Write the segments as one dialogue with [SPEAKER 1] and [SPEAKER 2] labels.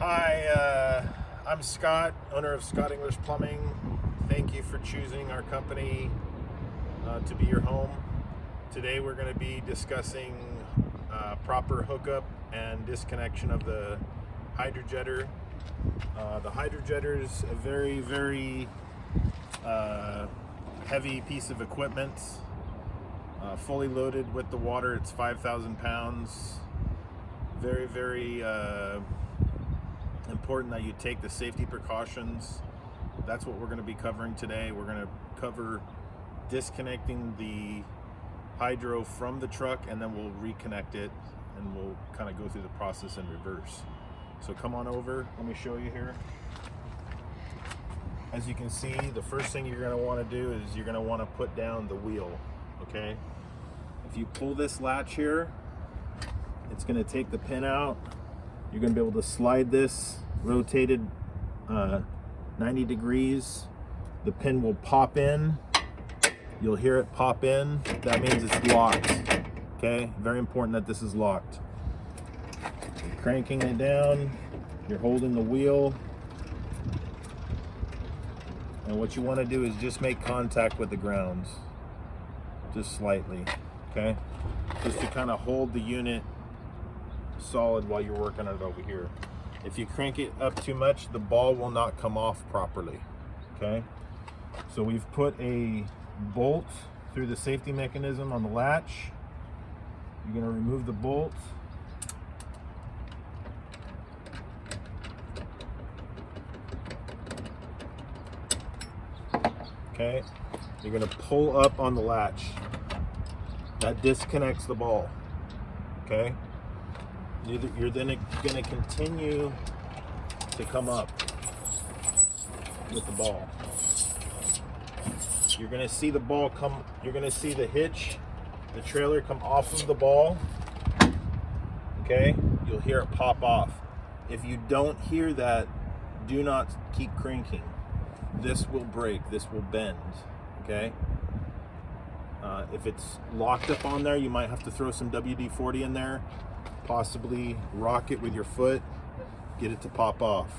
[SPEAKER 1] Hi, I'm Scott, owner of Scott English Plumbing. Thank you for choosing our company to be your home. Today we're going to be discussing proper hookup and disconnection of the hydrojetter. The hydrojetter is a very, very heavy piece of equipment. Fully loaded with the water, it's 5,000 pounds. Very, very important that you take the safety precautions. That's what we're going to be covering today. We're going to cover disconnecting the hydro from the truck, and then we'll reconnect it, and we'll kind of go through the process in reverse. So come on over, let me show you here. As you can see, the first thing you're going to want to do is you're going to want to put down the wheel. Okay, if you pull this latch here, it's going to take the pin out. You're going to be able to slide this rotated 90 degrees. The pin will pop in. You'll hear it pop in. That means it's locked. Okay, very important that this is locked. You're cranking it down. You're holding the wheel. And what you want to do is just make contact with the ground. Just slightly. Okay, just to kind of hold the unit solid while you're working it over here. If you crank it up too much, the ball will not come off properly. Okay, so we've put a bolt through the safety mechanism on the latch. You're going to remove the bolt. Okay, you're going to pull up on the latch. That disconnects the ball. Okay, you're then going to continue to come up with the ball. You're going to see the ball come, you're going to see the hitch, the trailer come off of the ball. Okay, you'll hear it pop off. If you don't hear that, do not keep cranking. This will break, this will bend. Okay, if it's locked up on there, you might have to throw some WD-40 in there, possibly rock it with your foot, get it to pop off.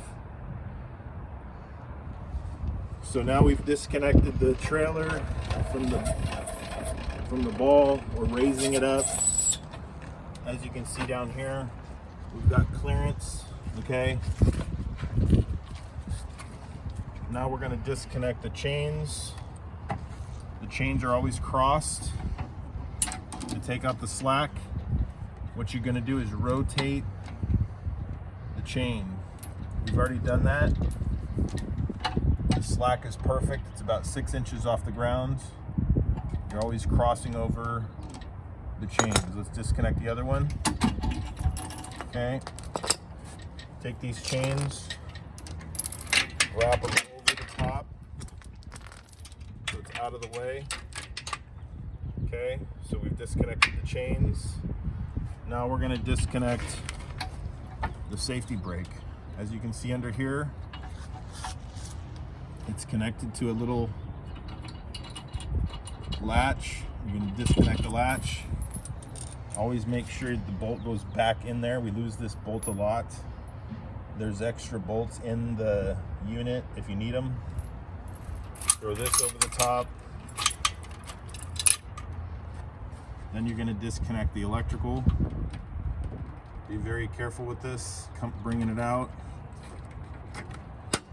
[SPEAKER 1] So now we've disconnected the trailer from the ball. We're raising it up. As you can see down here, we've got clearance. Okay, now we're going to disconnect the chains. The chains are always crossed. To take out the slack, what you're going to do is rotate the chain. We've already done that. The slack is perfect. It's about 6 inches off the ground. You're always crossing over the chains. Let's disconnect the other one. Okay. Take these chains, wrap them over the top so it's out of the way. Okay, so we've disconnected the chains. Now we're going to disconnect the safety brake. As you can see under here, it's connected to a little latch. You're going to disconnect the latch. Always make sure the bolt goes back in there. We lose this bolt a lot. There's extra bolts in the unit if you need them. Throw this over the top. Then you're going to disconnect the electrical. Be very careful with this, bringing it out.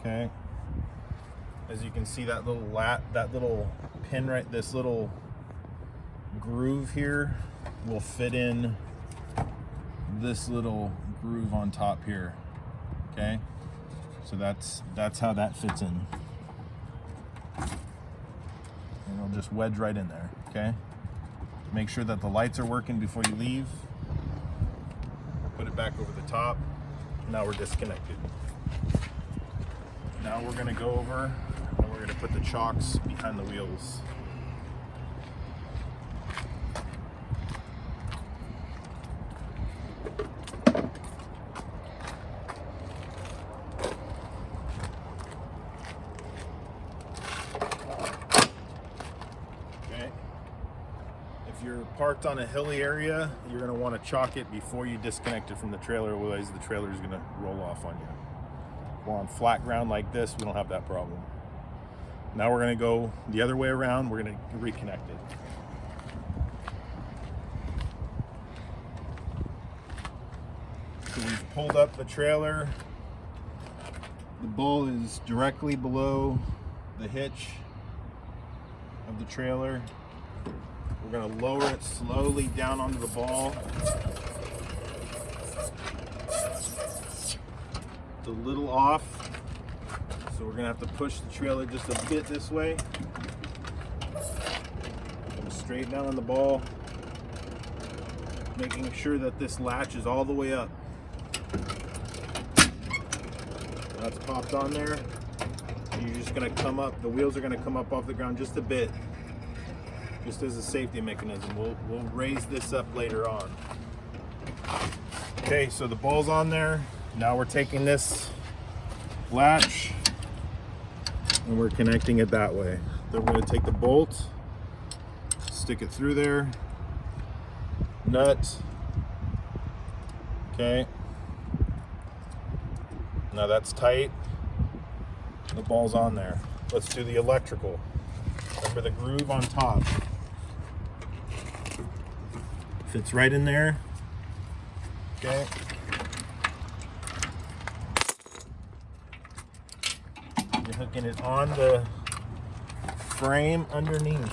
[SPEAKER 1] Okay. As you can see, that little pin right, this little groove here will fit in this little groove on top here. Okay. So that's how that fits in. And it'll just wedge right in there. Okay. Make sure that the lights are working before you leave. Put it back over the top. Now we're disconnected. Now we're going to go over and we're going to put the chocks behind the wheels. parked on a hilly area, you're going to want to chalk it before you disconnect it from the trailer, otherwise the trailer is going to roll off on you. While on flat ground like this, we don't have that problem. Now we're going to go the other way around. We're going to reconnect it. So we've pulled up the trailer. The ball is directly below the hitch of the trailer. We're going to lower it slowly down onto the ball. It's a little off, so we're going to have to push the trailer just a bit this way. Going straight down on the ball, making sure that this latch is all the way up. That's popped on there. You're just going to come up, the wheels are going to come up off the ground just a bit, just as a safety mechanism. We'll raise this up later on. Okay, so the ball's on there. Now we're taking this latch and we're connecting it that way. Then we're going to take the bolt, stick it through there, nut. Okay. Now that's tight. The ball's on there. Let's do the electrical. Remember the groove on top. Fits right in there. Okay. You're hooking it on the frame underneath.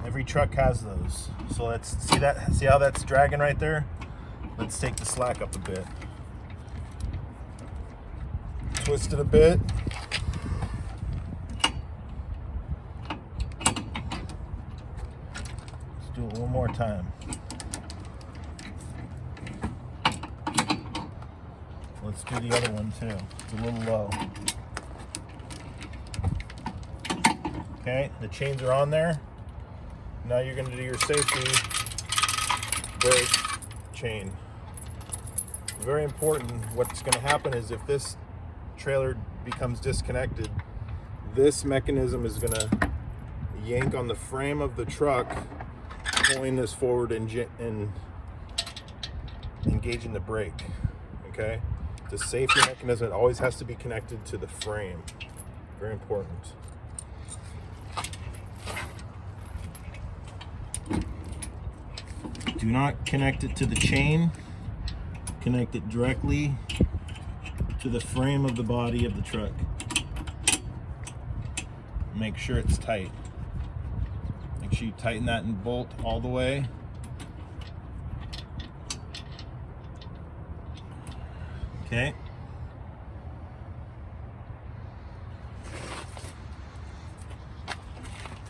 [SPEAKER 1] Every truck has those. So let's see that. See how that's dragging right there? Let's take the slack up a bit. Twist it a bit. Let's do it one more time. Let's do the other one too. It's a little low. Okay, the chains are on there. Now you're going to do your safety brake chain. Very important. What's going to happen is if this trailer becomes disconnected, this mechanism is going to yank on the frame of the truck, pulling this forward and engaging the brake. Okay, the safety mechanism, it always has to be connected to the frame. Very important. Do not connect it to the chain. Connect it directly to the frame of the body of the truck. Make sure it's tight. Make sure you tighten that and bolt all the way. Okay.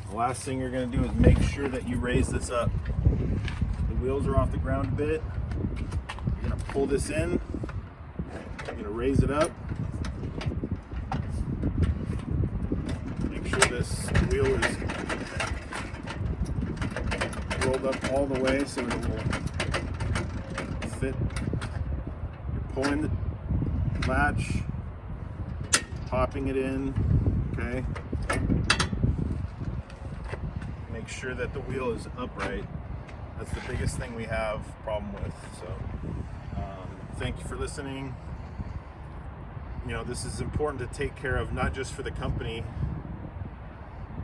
[SPEAKER 1] The last thing you're going to do is make sure that you raise this up. The wheels are off the ground a bit. You're going to pull this in. You're going to raise it up. Make sure this wheel is rolled up all the way so it will fit. You're pulling the latch, popping it in, okay? Make sure that the wheel is upright. That's the biggest thing we have a problem with. So thank you for listening. You know, this is important to take care of, not just for the company,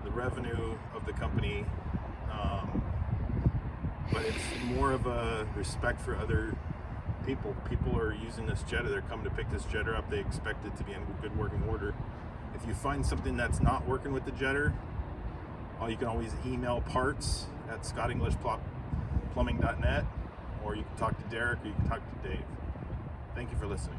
[SPEAKER 1] the revenue of the company, but it's more of a respect for other people. People are using this jetter. They're coming to pick this jetter up. They expect it to be in good working order. If you find something that's not working with the jetter, you can always email parts@scottenglishplumbing.net, or you can talk to Derek, or you can talk to Dave. Thank you for listening.